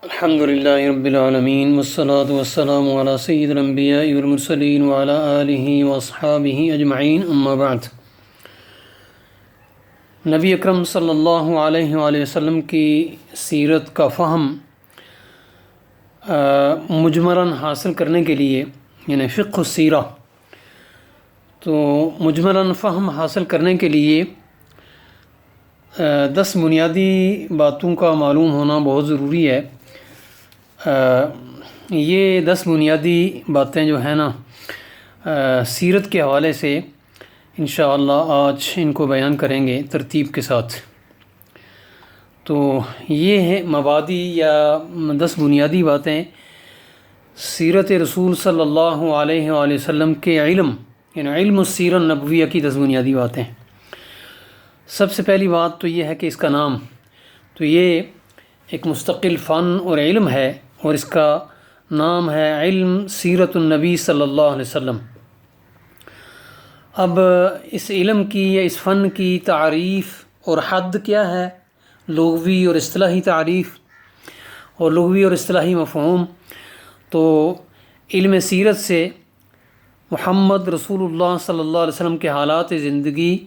الحمد للہ رب العالمین والصلاة والسلام علی سید الانبیاء والمرسلین وعلی آلہ واصحابہ اجمعین، اما بعد۔ نبی اکرم صلی اللہ علیہ وآلہ وسلم کی سیرت کا فہم مجملاً حاصل کرنے کے لیے، یعنی فقہ السیرہ، تو مجملاً فہم حاصل کرنے کے لیے 10 بنیادی باتوں کا معلوم ہونا بہت ضروری ہے۔ یہ 10 بنیادی باتیں جو ہیں نا سیرت کے حوالے سے انشاءاللہ آج ان کو بیان کریں گے ترتیب کے ساتھ۔ تو یہ ہے مبادی یا 10 بنیادی باتیں سیرت رسول صلی اللہ علیہ وآلہ وسلم کے علم، یعنی علم السیرۃ النبویہ کی 10 بنیادی باتیں۔ سب سے پہلی بات تو یہ ہے کہ اس کا نام، تو یہ ایک مستقل فن اور علم ہے، اور اس کا نام ہے علم سیرت النبی صلی اللہ علیہ وسلم۔ اب اس علم کی یا اس فن کی تعریف اور حد کیا ہے، لغوی اور اصطلاحی تعریف اور لغوی اور اصطلاحی مفہوم۔ تو علم سیرت سے محمد رسول اللہ صلی اللہ علیہ وسلم کے حالات زندگی،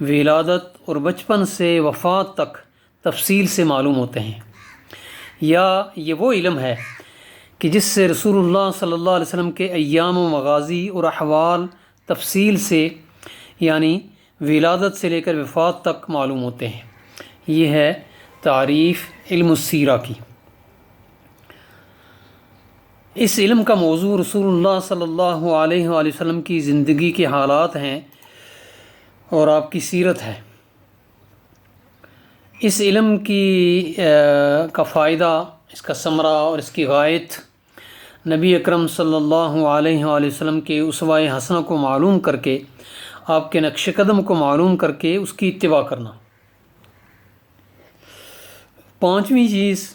ولادت اور بچپن سے وفات تک تفصیل سے معلوم ہوتے ہیں، یا یہ وہ علم ہے کہ جس سے رسول اللہ صلی اللہ علیہ وسلم کے ایام و مغازی اور احوال تفصیل سے، یعنی ولادت سے لے کر وفات تک معلوم ہوتے ہیں۔ یہ ہے تعریف علم السیرہ کی۔ اس علم کا موضوع رسول اللہ صلی اللہ علیہ وآلہ وسلم کی زندگی کے حالات ہیں اور آپ کی سیرت ہے۔ اس علم کی کا فائدہ، اس کا ثمرہ اور اس کی غایت نبی اکرم صلی اللہ علیہ وآلہ وسلم کے اسوہ حسنہ کو معلوم کر کے، آپ کے نقش قدم کو معلوم کر کے اس کی اتباع کرنا۔ 5ویں چیز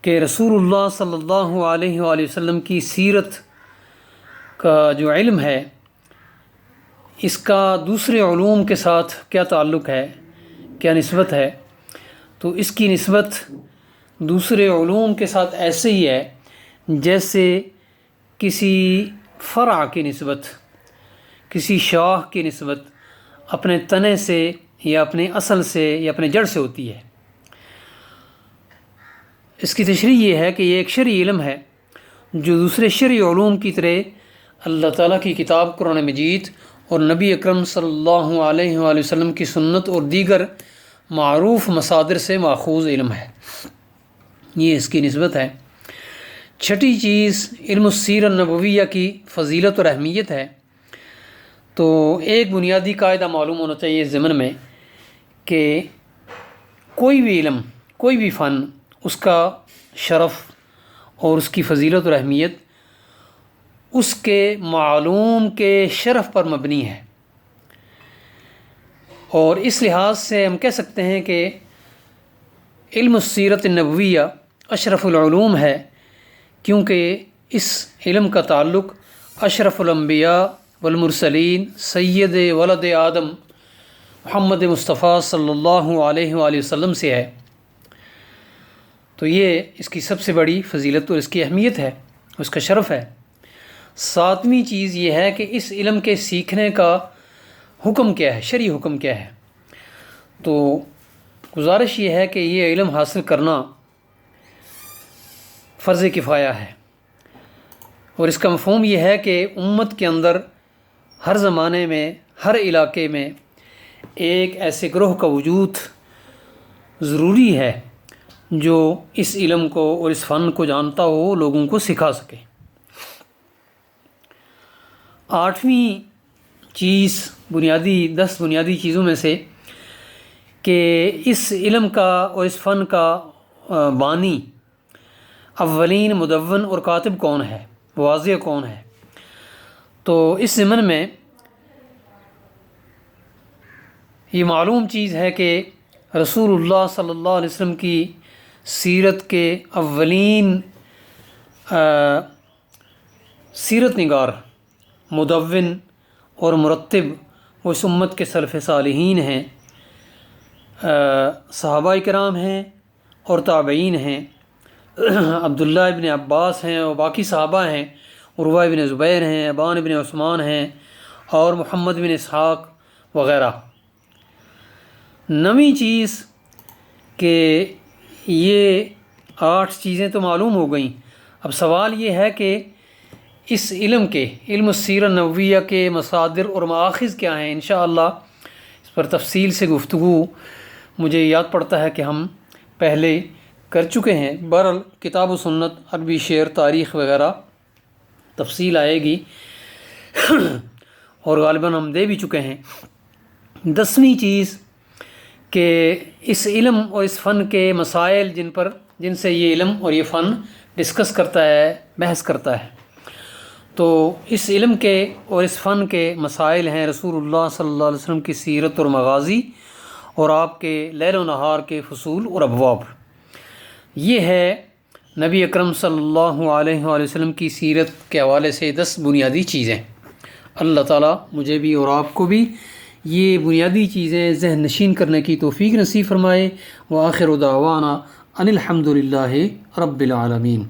کہ رسول اللہ صلی اللہ علیہ وآلہ وسلم کی سیرت کا جو علم ہے، اس کا دوسرے علوم کے ساتھ کیا تعلق ہے، کیا نسبت ہے۔ تو اس کی نسبت دوسرے علوم کے ساتھ ایسے ہی ہے جیسے کسی فرع کی نسبت، کسی شاخ کی نسبت اپنے تنے سے یا اپنے اصل سے یا اپنے جڑ سے ہوتی ہے۔ اس کی تشریح یہ ہے کہ یہ ایک شرعی علم ہے جو دوسرے شرعی علوم کی طرح اللہ تعالیٰ کی کتاب قرآن مجید اور نبی اکرم صلی اللہ علیہ وآلہ وسلم کی سنت اور دیگر معروف مصادر سے ماخوذ علم ہے۔ یہ اس کی نسبت ہے۔ 6ٹھی چیز علم السیرۃ النبویہ کی فضیلت اور اہمیت ہے۔ تو ایک بنیادی قاعدہ معلوم ہونا چاہیے اس ضمن میں کہ کوئی بھی علم، کوئی بھی فن، اس کا شرف اور اس کی فضیلت اور اہمیت اس کے معلوم کے شرف پر مبنی ہے، اور اس لحاظ سے ہم کہہ سکتے ہیں کہ علم السیرۃ النبویہ اشرف العلوم ہے، کیونکہ اس علم کا تعلق اشرف الانبیاء والمرسلین سید ولد آدم محمد مصطفیٰ صلی اللہ علیہ وآلہ وسلم سے ہے۔ تو یہ اس کی سب سے بڑی فضیلت اور اس کی اہمیت ہے، اس کا شرف ہے۔ 7ویں چیز یہ ہے کہ اس علم کے سیکھنے کا حکم کیا ہے، شرعی حکم کیا ہے۔ تو گزارش یہ ہے کہ یہ علم حاصل کرنا فرض کفایہ ہے، اور اس کا مفہوم یہ ہے کہ امت کے اندر ہر زمانے میں، ہر علاقے میں ایک ایسے گروہ کا وجود ضروری ہے جو اس علم کو اور اس فن کو جانتا ہو، لوگوں کو سکھا سکے۔ 8ویں چیز بنیادی 10 بنیادی چیزوں میں سے کہ اس علم کا اور اس فن کا بانی، اولین مدون اور کاتب کون ہے، واضح کون ہے۔ تو اس ضمن میں یہ معلوم چیز ہے کہ رسول اللہ صلی اللہ علیہ وسلم کی سیرت کے اولین سیرت نگار، مدون اور مرتب وہ اس امت کے سلف صالحین ہیں، صحابہ کرام ہیں اور تابعین ہیں عبداللہ ابن عباس ہیں اور باقی صحابہ ہیں، عروہ ابن زبیر ہیں، ابان ابن عثمان ہیں اور محمد بن اسحاق وغیرہ۔ نویں چیز کہ یہ 8 چیزیں تو معلوم ہو گئیں، اب سوال یہ ہے کہ اس علم کے، علم السیرہ نبویہ کے مصادر اور مآخذ کیا ہیں۔ انشاءاللہ اس پر تفصیل سے گفتگو مجھے یاد پڑتا ہے کہ ہم پہلے کر چکے ہیں۔ بہرحال کتاب و سنت، عربی شعر، تاریخ وغیرہ تفصیل آئے گی اور غالباً ہم دے بھی چکے ہیں۔ 10ویں چیز کہ اس علم اور اس فن کے مسائل جن سے یہ علم اور یہ فن ڈسکس کرتا ہے، بحث کرتا ہے، تو اس علم کے اور اس فن کے مسائل ہیں رسول اللہ صلی اللہ علیہ وسلم کی سیرت اور مغازی اور آپ کے لیل و نہار کے فصول اور ابواب۔ یہ ہے نبی اکرم صلی اللہ علیہ وآلہ وسلم کی سیرت کے حوالے سے 10 بنیادی چیزیں۔ اللہ تعالیٰ مجھے بھی اور آپ کو بھی یہ بنیادی چیزیں ذہن نشین کرنے کی توفیق نصیب فرمائے۔ وآخر دعوانا ان الحمد للہ رب العالمین۔